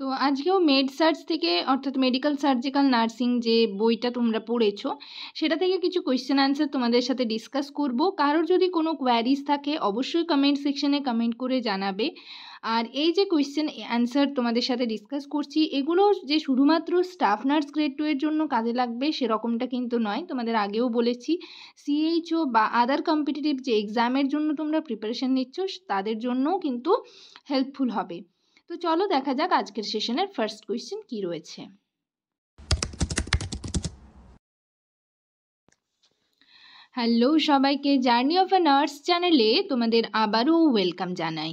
তো আজকেও made search থেকে অর্থাৎ মেডিকেল সার্জিক্যাল নার্সিং যে বইটা তোমরা পড়েছো সেটা থেকে কিছু কোয়েশ্চেন আনসার তোমাদের সাথে ডিসকাস করব। কারোর যদি কোনো কোয়ারিজ থাকে অবশ্যই কমেন্ট সেকশনে কমেন্ট করে জানাবে। আর এই যে কোয়েশ্চেন অ্যান্সার তোমাদের সাথে ডিসকাস করছি এগুলো যে শুধুমাত্র স্টাফ নার্স গ্রেড 2 এর জন্য কাজে লাগবে সেরকমটা কিন্তু নয়। তোমাদের আগেও বলেছি সিএইচও বা আদার কম্পিটিটিভ যে এক্সামের জন্য তোমরা প্রিপারেশন নিচ্ছ তাদের জন্যও কিন্তু হেল্পফুল হবে। তো চলো দেখা যাক আজকের সেশনের ফার্স্ট কোয়েশ্চেন কি রয়েছে। হ্যালো সবাইকে, জার্নি অফ আ নার্স চ্যানেলে তোমাদের আবারও ওয়েলকাম জানাই।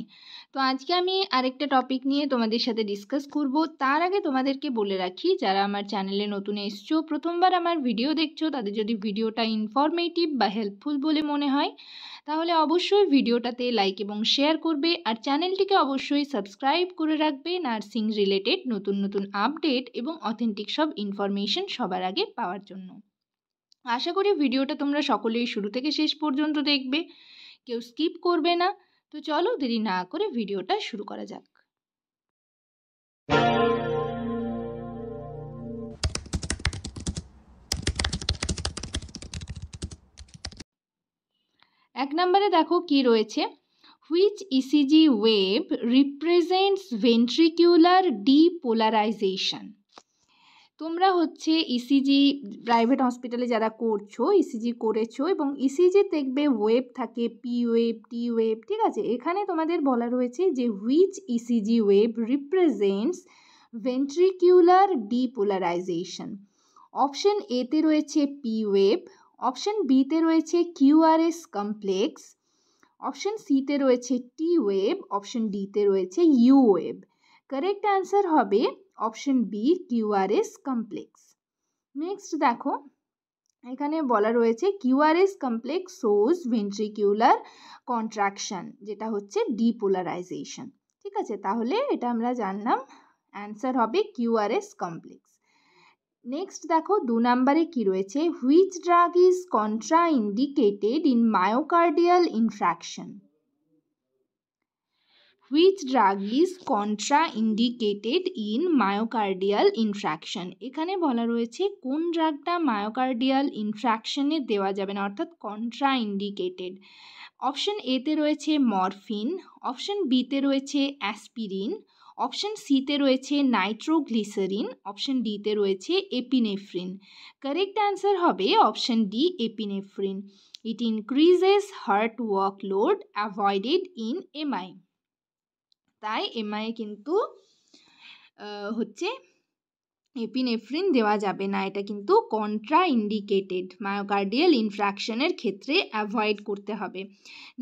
তো আজকে আমি আরেকটা টপিক নিয়ে তোমাদের সাথে ডিসকাস করব। তার আগে তোমাদেরকে বলে রাখি, যারা আমার চ্যানেলে নতুন এসছো, প্রথমবার আমার ভিডিও দেখছো, তাদের যদি ভিডিওটা ইনফরমেটিভ বা হেল্পফুল বলে মনে হয় তাহলে অবশ্যই ভিডিওটাতে লাইক এবং শেয়ার করবে। আর চ্যানেলটিকে অবশ্যই সাবস্ক্রাইব করে রাখবে নার্সিং রিলেটেড নতুন নতুন আপডেট এবং অথেন্টিক সব ইনফরমেশন সবার আগে পাওয়ার জন্য। আশা করি ভিডিওটা তোমরা সকলেই শুরু থেকে শেষ পর্যন্ত দেখবে, কেউ স্কিপ করবে না। তো চলো দেরি না করে ভিডিওটা শুরু করা যাক। এক নম্বরে দেখো কি রয়েছে, which ECG wave represents ventricular depolarization. তোমরা হচ্ছে ইসিজি প্রাইভেট হসপিটালে যারা করছো, ইসিজি করেছো এবং ইসিজি দেখবে ওয়েভ থাকে, পি ওয়েভ, টি ওয়েভ, ঠিক আছে। এখানে তোমাদের বলা রয়েছে যে which ECG wave represents ventricular depolarization. Option এতে রয়েছে পি ওয়েভ, অপশন বিতে রয়েছে কিউআরএস কমপ্লেক্স, অপশন সিতে রয়েছে টি ওয়েভ, অপশন ডিতে রয়েছে ইউ ওয়েভ। কারেক্ট অ্যান্সার হবে option B QRS complex. Next দেখো এখানে বলা রয়েছে QRS complex shows ventricular contraction, যেটা হচ্ছে ডিপোলারাইজেশন, ঠিক আছে। তাহলে এটা আমরা জানলাম, অ্যান্সার হবে কিউআরএস কমপ্লেক্স। নেক্সট দেখো 2 নম্বরে কি রয়েছে, which drug is contraindicated in myocardial infraction. Which drug is contraindicated in myocardial infraction. এখানে বলা রয়েছে কোন ড্রাগটা মায়োকার্ডিয়াল ইনফ্রাকশনে দেওয়া যাবে না, অর্থাৎ কন্ট্রাইন্ডিকেটেড। অপশন এতে রয়েছে মরফিন, অপশন বিতে রয়েছে অ্যাসপিরিন, অপশন সিতে রয়েছে নাইট্রোগ্লিসারিন, অপশন ডিতে রয়েছে এপিনেফ্রিন। কারেক্ট অ্যান্সার হবে option D epinephrine. It increases heart workload avoided in MI. তাই এমআই কিন্তু হচ্ছে এপিনেফ্রিন দেওয়া যাবে না, এটা কিন্তু কন্ট্রা ইন্ডিকেটেড, মায়োকার্ডিয়াল ইনফ্রাকশনের ক্ষেত্রে অ্যাভয়েড করতে হবে।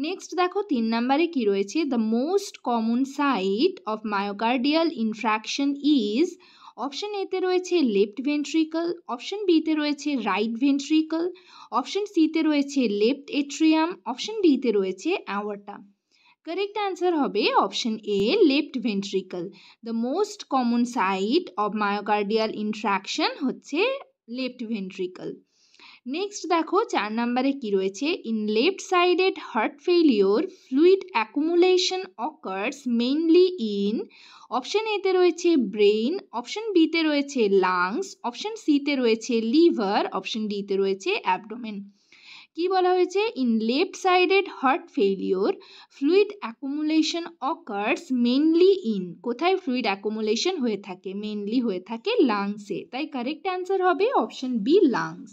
নেক্সট দেখো 3 নম্বরে কি রয়েছে, the most common site of myocardial infarction is. Option এতে রয়েছে লেফট ভেন্ট্রিকল, অপশন বিতে রয়েছে রাইট ভেন্ট্রিকল, অপশন সিতে রয়েছে লেফট এট্রিয়াম, অপশন ডিতে রয়েছে অ্যাওর্টা। কারেক্ট অ্যান্সার হবে option A left ventricle. The most common site of myocardial infarction হচ্ছে লেফট ভেন্ট্রিকল। নেক্সট দেখো 4 নম্বরে কি রয়েছে, in left sided heart failure fluid accumulation occurs mainly in. Option এতে রয়েছে ব্রেইন, অপশন বিতে রয়েছে লাংস, অপশন সিতে রয়েছে লিভার, অপশন ডিতে রয়েছে অ্যাবডোমেন। কি বলা হয়েছে, in left sided heart failure fluid accumulation occurs mainly in. কোথায় ফ্লুইড অ্যাকুমুলেশন হয়ে থাকে, মেইনলি হয়ে থাকে লাংসে, তাই কারেক্ট অ্যান্সার হবে অপশন বি লাংস।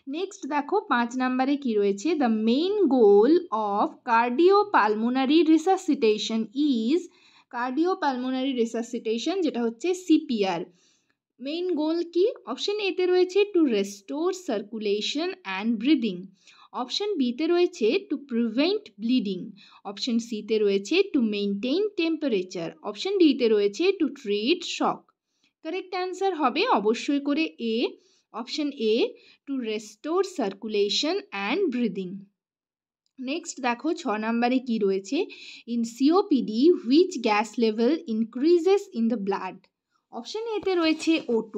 নেক্সট দেখো 5 নম্বরে কি রয়েছে, the main goal of cardiopulmonary resuscitation is. Cardiopulmonary resuscitation যেটা হচ্ছে সিপিআর, মেইন গোল কি। অপশন এতে রয়েছে two restore circulation and breathing, option বিতে রয়েছে টু প্রিভেন্ট ব্লিডিং, অপশন সিতে রয়েছে টু মেনটেইন টেম্পারেচার, অপশন ডিতে রয়েছে to treat shock. Correct answer হবে অবশ্যই করে A, option A to restore circulation and breathing. Next দেখো 6 নম্বরে কি রয়েছে, in COPD which gas level increases in the blood. Option এতে রয়েছে O2,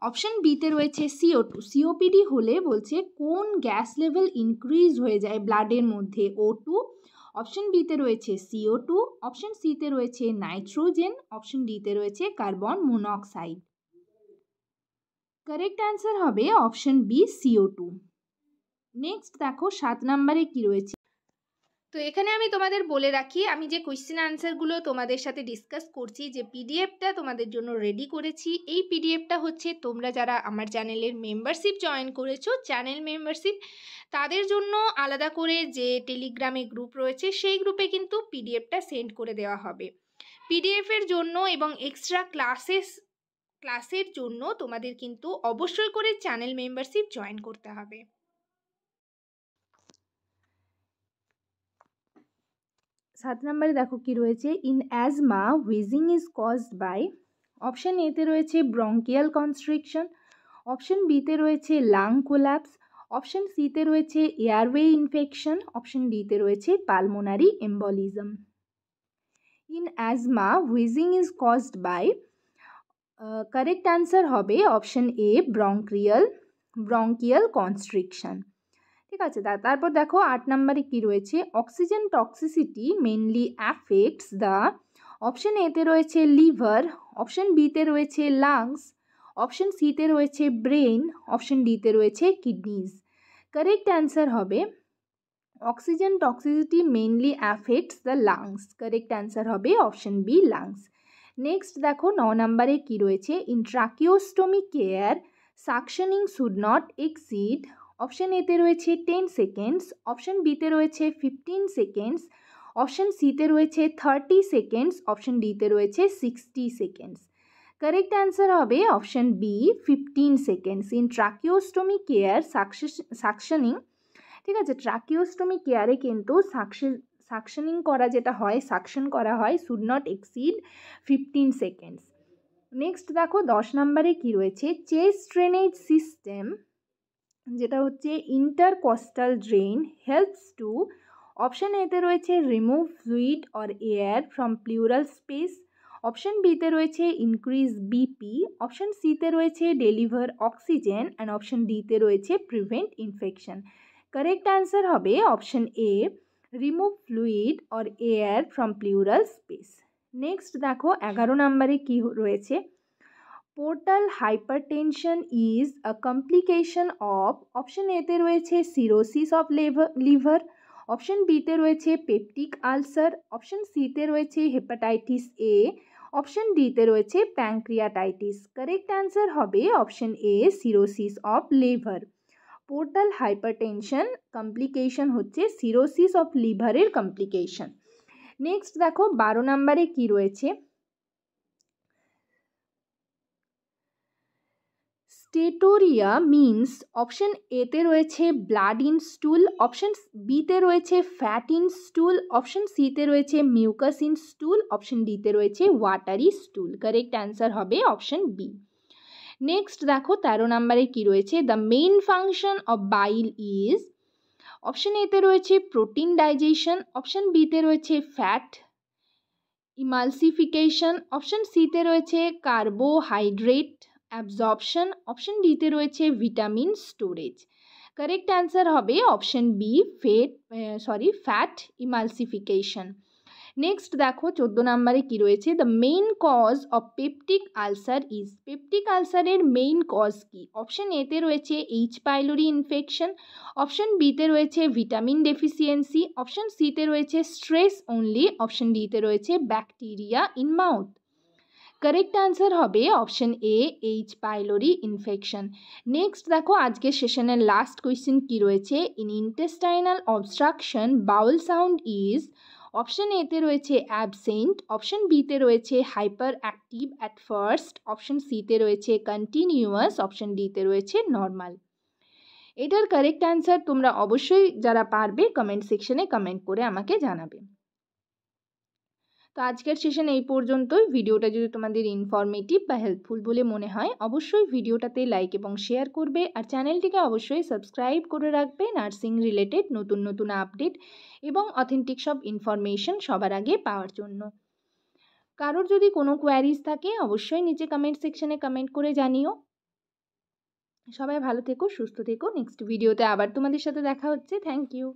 অপশন বিতে রয়েছে CO2। সিওপিডি হলে বলছে কোন গ্যাস লেভেল ইনক্রিজ হয়ে যায় ব্লাডের মধ্যে, O2, অপশন বিতে রয়েছে CO2, অপশন সিতে রয়েছে নাইট্রোজেন, অপশন ডিতে রয়েছে কার্বন মনোক্সাইড। কারেক্ট অ্যান্সার হবে অপশন বি CO2। নেক্সট দেখো 7 নম্বরে কি রয়েছে। তো এখানে আমি তোমাদের বলে রাখি, আমি যে কোয়েশ্চেন আনসারগুলো তোমাদের সাথে ডিসকাস করছি, যে পিডিএফটা তোমাদের জন্য রেডি করেছি, এই পিডিএফটা হচ্ছে তোমরা যারা আমার চ্যানেলের মেম্বারশিপ জয়েন করেছো, চ্যানেল মেম্বারশিপ, তাদের জন্য আলাদা করে যে টেলিগ্রামে গ্রুপ রয়েছে সেই গ্রুপে কিন্তু পিডিএফটা সেন্ড করে দেওয়া হবে। পিডিএফের জন্য এবং এক্সট্রা ক্লাসের জন্য তোমাদের কিন্তু অবশ্যই করে চ্যানেল মেম্বারশিপ জয়েন করতে হবে। 7 নম্বরে দেখো কি রয়েছে। In asthma wheezing is caused by, option এতে রয়েছে ব্রঙ্কিয়াল কনস্ট্রিকশন, অপশন বিতে রয়েছে লাং কোল্যাপস, অপশন সিতে রয়েছে এয়ারওয়ে ইনফেকশন, অপশন ডিতে রয়েছে pulmonary embolism. In asthma wheezing is caused by, correct answer হবে অপশন এ ব্রঙ্কিয়াল কনস্ট্রিকশন। ঠিক আছে, তারপর দেখো 8 নম্বরে কি রয়েছে। Oxygen toxicity mainly affects the, option এতে রয়েছে লিভার, অপশন বিতে রয়েছে লাংস, অপশন সিতে রয়েছে ব্রেন, অপশন ডিতে রয়েছে কিডনিজ। কারেক্ট অ্যান্সার হবে oxygen toxicity mainly affects the lungs. Correct answer হবে অপশন বি লাংস। নেক্সট দেখো 9 নম্বরে কি রয়েছে। In tracheostomy care suctioning should not exceed, option এতে রয়েছে 10 সেকেন্ডস, অপশন বিতে রয়েছে 15 সেকেন্ডস, অপশন সিতে রয়েছে 30 সেকেন্ডস, অপশন ডিতে রয়েছে 60 সেকেন্ডস। কারেক্ট অ্যান্সার হবে option B 15 seconds. In tracheostomy care suctioning, ঠিক আছে, ট্রাকিওস্টমি কেয়ারে কিন্তু সাকশনিং করা যেটা হয়, সাকশন করা হয়, should not exceed 15 seconds. Next দেখো 10 নম্বরে কি রয়েছে। চেস্ট ড্রেনেজ সিস্টেম, যেটা হচ্ছে intercostal drain, helps to, option এতে রয়েছে remove fluid or air from plural space, option বিতে রয়েছে ইনক্রিজ বিপি, অপশন সিতে রয়েছে ডেলিভার অক্সিজেন অ্যান্ড অপশন ডিতে রয়েছে প্রিভেন্ট ইনফেকশন। কারেক্ট অ্যান্সার হবে option A remove fluid or air from plural space. Next দেখো 11 নম্বরে কি রয়েছে। Portal hypertension is a complication of, option এতে রয়েছে সিরোসিস অফ লিভার, অপশন বিতে রয়েছে পেপটিক আলসার, অপশন সিতে রয়েছে হেপাটাইটিস এ, অপশন ডিতে রয়েছে প্যানক্রিয়াটাইটিস। কারেক্ট অ্যান্সার হবে option A cirrhosis of liver. Portal hypertension complication হচ্ছে সিরোসিস অফ লিভারের কমপ্লিকেশন। নেক্সট দেখো 12 নম্বরে কি রয়েছে। স্টেটোরিয়া মিনস, অপশন এতে রয়েছে ব্লাড ইন স্টুল, অপশন বিতে রয়েছে ফ্যাট ইন স্টুল, অপশন সিতে রয়েছে মিউকাস ইন স্টুল, অপশন ডিতে রয়েছে ওয়াটারি স্টুল। কারেক্ট অ্যান্সার হবে অপশন বি। নেক্সট দেখো 13 নম্বরে কি রয়েছে। The main function of bile is, option এতে রয়েছে প্রোটিন ডাইজেশন, অপশন বিতে রয়েছে ফ্যাট ইমালসিফিকেশন, অপশন সিতে রয়েছে কার্বোহাইড্রেট অ্যাবজর্পশন, অপশন ডিতে রয়েছে ভিটামিন স্টোরেজ। কারেক্ট অ্যান্সার হবে option B fat emulsification. Next দেখো 14 নম্বরে কি রয়েছে। The main cause of peptic ulcer is, peptic আলসারের মেইন কজ কি? অপশন এতে রয়েছে এইচ পাইলোরি ইনফেকশন, অপশন বিতে রয়েছে ভিটামিন ডেফিসিয়েন্সি, অপশন সিতে রয়েছে স্ট্রেস অনলি, অপশন ডিতে রয়েছে bacteria in mouth. Correct answer হবে option A H pylori infection. Next দেখো আজকের সেশনের লাস্ট কোয়েশ্চেন কি রয়েছে। In intestinal obstruction bowel sound is, option এতে রয়েছে অ্যাবসেন্ট, অপশন বিতে রয়েছে hyperactive at first, option সিতে রয়েছে কন্টিনিউয়াস, অপশন ডিতে রয়েছে নর্মাল। এটার কারেক্ট অ্যান্সার তোমরা অবশ্যই যারা পারবে কমেন্ট সেকশনে কমেন্ট করে আমাকে জানাবে। তো আজকের সেশন এই পর্যন্তই। ভিডিওটা যদি তোমাদের ইনফরমেটিভ বা হেল্পফুল বলে মনে হয় অবশ্যই ভিডিওটাতে লাইক এবং শেয়ার করবে, আর চ্যানেলটিকে অবশ্যই সাবস্ক্রাইব করে রাখবে নার্সিং রিলেটেড নতুন নতুন আপডেট এবং অথেন্টিক সব ইনফরমেশন সবার আগে পাওয়ার জন্য। কারোর যদি কোনো কোয়ারিজ থাকে অবশ্যই নিচে কমেন্ট সেকশনে কমেন্ট করে জানিও। সবাই ভালো থেকো, সুস্থ থেকো। নেক্সট ভিডিওতে আবার তোমাদের সাথে দেখা হচ্ছে। Thank you.